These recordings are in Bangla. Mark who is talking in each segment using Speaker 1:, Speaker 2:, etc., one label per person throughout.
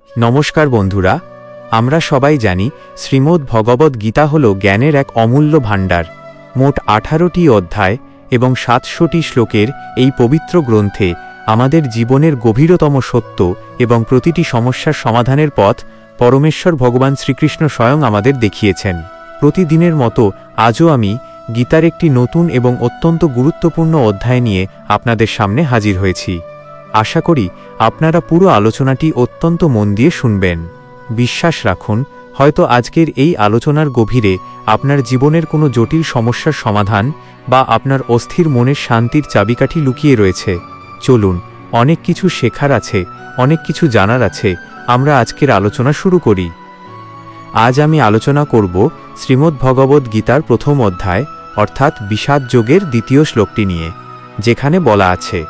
Speaker 1: নমস্কার বন্ধুরা, আমরা সবাই জানি শ্রীমদ্ ভগবদ্ গীতা হল জ্ঞানের এক অমূল্য ভাণ্ডার। মোট 18টি অধ্যায় এবং 700টি শ্লোকের এই পবিত্র গ্রন্থে আমাদের জীবনের গভীরতম সত্য এবং প্রতিটি সমস্যার সমাধানের পথ পরমেশ্বর ভগবান শ্রীকৃষ্ণ স্বয়ং আমাদের দেখিয়েছেন। প্রতিদিনের মতো আজও আমি গীতার একটি নতুন এবং অত্যন্ত গুরুত্বপূর্ণ অধ্যায় নিয়ে আপনাদের সামনে হাজির হয়েছি। আশা করি আপনারা পুরো আলোচনাটি অত্যন্ত মন দিয়ে শুনবেন। বিশ্বাস রাখুন, হয়তো আজকের এই আলোচনার গভীরে আপনার জীবনের কোনো জটিল সমস্যার সমাধান বা আপনার অস্থির মনের শান্তির চাবিকাঠি লুকিয়ে রয়েছে। চলুন, অনেক কিছু শেখার আছে, অনেক কিছু জানার আছে। আমরা আজকের আলোচনা শুরু করি। আজ আমি আলোচনা করব শ্রীমদ্ ভগবদ্ গীতার প্রথম অধ্যায় অর্থাৎ বিষাদ যোগের দ্বিতীয় শ্লোকটি নিয়ে, যেখানে বলা আছে,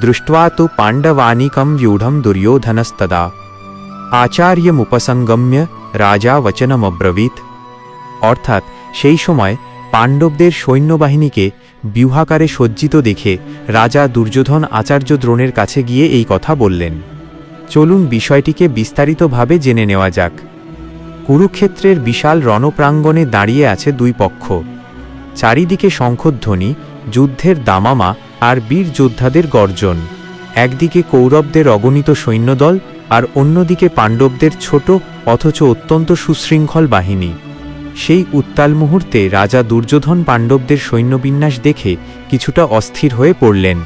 Speaker 1: দৃष्ट्वा तु पाण्डवानीकं व्यूढं दुर्योधनस्तदा आचार्यमुपसंगम्य রাজা বচনমব্রবীত। অর্থাৎ সেই সময় পাণ্ডবদের সৈন্যবাহিনীকে ব্যূহাকারে সজ্জিত দেখে রাজা দুর্যোধন আচার্য দ্রোণের কাছে গিয়ে এই কথা বললেন। চলুন বিষয়টিকে বিস্তারিতভাবে জেনে নেওয়া যাক। কুরুক্ষেত্রের বিশাল রণপ্রাঙ্গণে দাঁড়িয়ে আছে দুই পক্ষ। চারিদিকে শঙ্খধ্বনি, যুদ্ধের দামামা আর বীর যোদ্ধাদের গর্জন। একদিকে কৌরবদের অগণিত সৈন্যদল আর অন্যদিকে পাণ্ডবদের ছোট অথচ অত্যন্ত সুশৃঙ্খল বাহিনী। সেই উত্তাল মুহূর্তে রাজা দুর্যোধন পাণ্ডবদের সৈন্যবিন্যাস দেখে কিছুটা অস্থির হয়ে পড়লেন।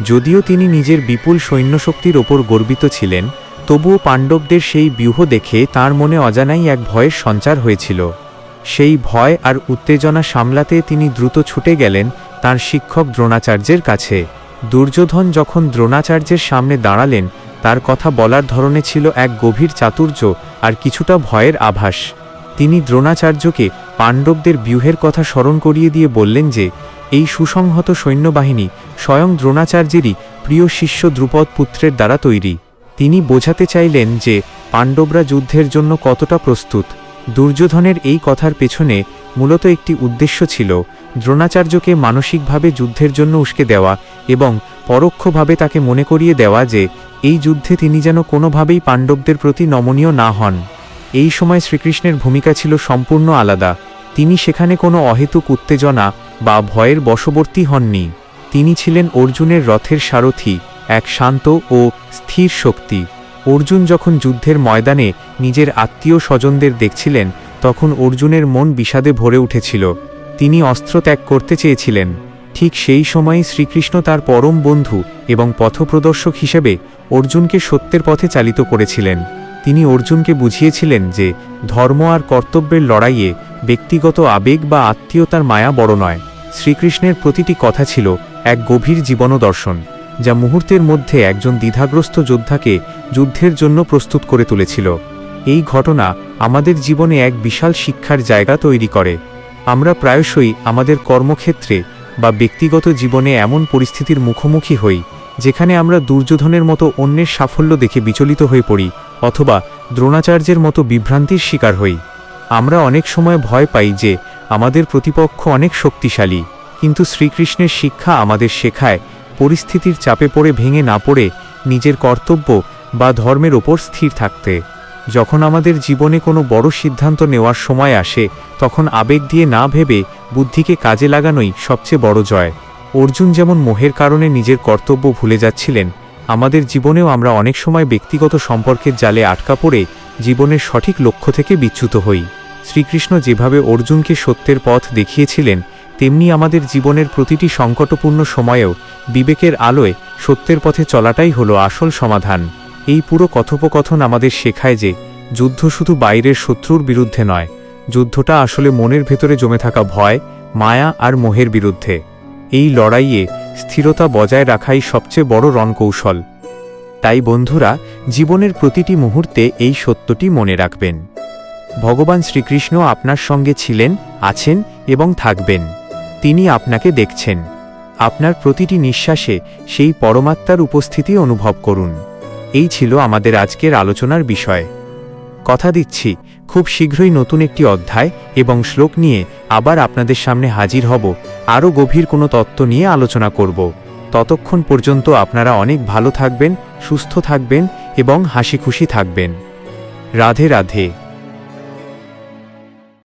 Speaker 1: যদিও তিনি নিজের বিপুল সৈন্যশক্তির ওপর গর্বিত ছিলেন, তবুও পাণ্ডবদের সেই ব্যূহ দেখে তাঁর মনে অজানাই এক ভয়ের সঞ্চার হয়েছিল। সেই ভয় আর উত্তেজনা সামলাতে তিনি দ্রুত ছুটে গেলেন তাঁর শিক্ষক দ্রোণাচার্যের কাছে। দুর্যোধন যখন দ্রোণাচার্যের সামনে দাঁড়ালেন, তার কথা বলার ধরনে ছিল এক গভীর চাতুর্য আর কিছুটা ভয়ের আভাস। তিনি দ্রোণাচার্যকে পাণ্ডবদের ব্যূহের কথা স্মরণ করিয়ে দিয়ে বললেন যে এই সুসংহত সৈন্যবাহিনী স্বয়ং দ্রোণাচার্যেরই প্রিয় শিষ্য দ্রুপদ পুত্রের দ্বারা তৈরি। তিনি বোঝাতে চাইলেন যে পাণ্ডবরা যুদ্ধের জন্য কতটা প্রস্তুত। দুর্যোধনের এই কথার পেছনে মূলত একটি উদ্দেশ্য ছিল, দ্রোণাচার্যকে মানসিকভাবে যুদ্ধের জন্য উস্কে দেওয়া এবং পরোক্ষভাবে তাকে মনে করিয়ে দেওয়া যে এই যুদ্ধে তিনি যেন কোনোভাবেই পাণ্ডবদের প্রতি নমনীয় না হন। এই সময় শ্রীকৃষ্ণের ভূমিকা ছিল সম্পূর্ণ আলাদা। তিনি সেখানে কোনো অহেতুক উত্তেজনা বা ভয়ের বশবর্তী হননি। তিনি ছিলেন অর্জুনের রথের সারথি, এক শান্ত ও স্থির শক্তি। অর্জুন যখন যুদ্ধের ময়দানে নিজের আত্মীয় স্বজনদের দেখছিলেন, তখন অর্জুনের মন বিষাদে ভরে উঠেছিল। তিনি অস্ত্র ত্যাগ করতে চেয়েছিলেন। ঠিক সেই সময়ই শ্রীকৃষ্ণ তার পরম বন্ধু এবং পথপ্রদর্শক হিসেবে অর্জুনকে সত্যের পথে চালিত করেছিলেন। তিনি অর্জুনকে বুঝিয়েছিলেন যে ধর্ম আর কর্তব্যের লড়াইয়ে ব্যক্তিগত আবেগ বা আত্মীয়তার মায়া বড় নয়। শ্রীকৃষ্ণের প্রতিটি কথা ছিল এক গভীর জীবনদর্শন, যা মুহূর্তের মধ্যে একজন দ্বিধাগ্রস্ত যোদ্ধাকে যুদ্ধের জন্য প্রস্তুত করে তুলেছিল। এই ঘটনা আমাদের জীবনে এক বিশাল শিক্ষার জায়গা তৈরি করে। আমরা প্রায়শই আমাদের কর্মক্ষেত্রে বা ব্যক্তিগত জীবনে এমন পরিস্থিতির মুখোমুখি হই যেখানে আমরা দুর্যোধনের মতো অন্যের সাফল্য দেখে বিচলিত হয়ে পড়ি অথবা দ্রোণাচার্যের মতো বিভ্রান্তির শিকার হই। আমরা অনেক সময় ভয় পাই যে আমাদের প্রতিপক্ষ অনেক শক্তিশালী, কিন্তু শ্রীকৃষ্ণের শিক্ষা আমাদের শেখায় পরিস্থিতির চাপে পড়ে ভেঙে না পড়ে নিজের কর্তব্য বা ধর্মের ওপর স্থির থাকতে। যখন আমাদের জীবনে কোনো বড় সিদ্ধান্ত নেওয়ার সময় আসে, তখন আবেগ দিয়ে না ভেবে বুদ্ধিকে কাজে লাগানোই সবচেয়ে বড় জয়। অর্জুন যেমন মোহের কারণে নিজের কর্তব্য ভুলে যাচ্ছিলেন, আমাদের জীবনেও আমরা অনেক সময় ব্যক্তিগত সম্পর্কের জালে আটকা পড়ে জীবনের সঠিক লক্ষ্য থেকে বিচ্যুত হই। শ্রীকৃষ্ণ যেভাবে অর্জুনকে সত্যের পথ দেখিয়েছিলেন, তেমনি আমাদের জীবনের প্রতিটি সংকটপূর্ণ সময়েও বিবেকের আলোয় সত্যের পথে চলাটাই হলো আসল সমাধান। এই পুরো কথোপকথন আমাদের শেখায় যে যুদ্ধ শুধু বাইরের শত্রুর বিরুদ্ধে নয়, যুদ্ধটা আসলে মনের ভেতরে জমে থাকা ভয়, মায়া আর মোহের বিরুদ্ধে। এই লড়াইয়ে স্থিরতা বজায় রাখাই সবচেয়ে বড় রণকৌশল। তাই বন্ধুরা, জীবনের প্রতিটি মুহূর্তে এই সত্যটি মনে রাখবেন। ভগবান শ্রীকৃষ্ণ আপনার সঙ্গে ছিলেন, আছেন এবং থাকবেন। তিনি আপনাকে দেখছেন। আপনার প্রতিটি নিঃশ্বাসে সেই পরমাত্মার উপস্থিতি অনুভব করুন। এই ছিল আমাদের আজকের আলোচনার বিষয়। কথা দিচ্ছি, খুব শীঘ্রই নতুন একটি অধ্যায় এবং শ্লোক নিয়ে আবার আপনাদের সামনে হাজির হব। আরও গভীর কোনো তত্ত্ব নিয়ে আলোচনা করব। ততক্ষণ পর্যন্ত আপনারা অনেক ভালো থাকবেন, সুস্থ থাকবেন এবং হাসিখুশি থাকবেন। রাধে রাধে।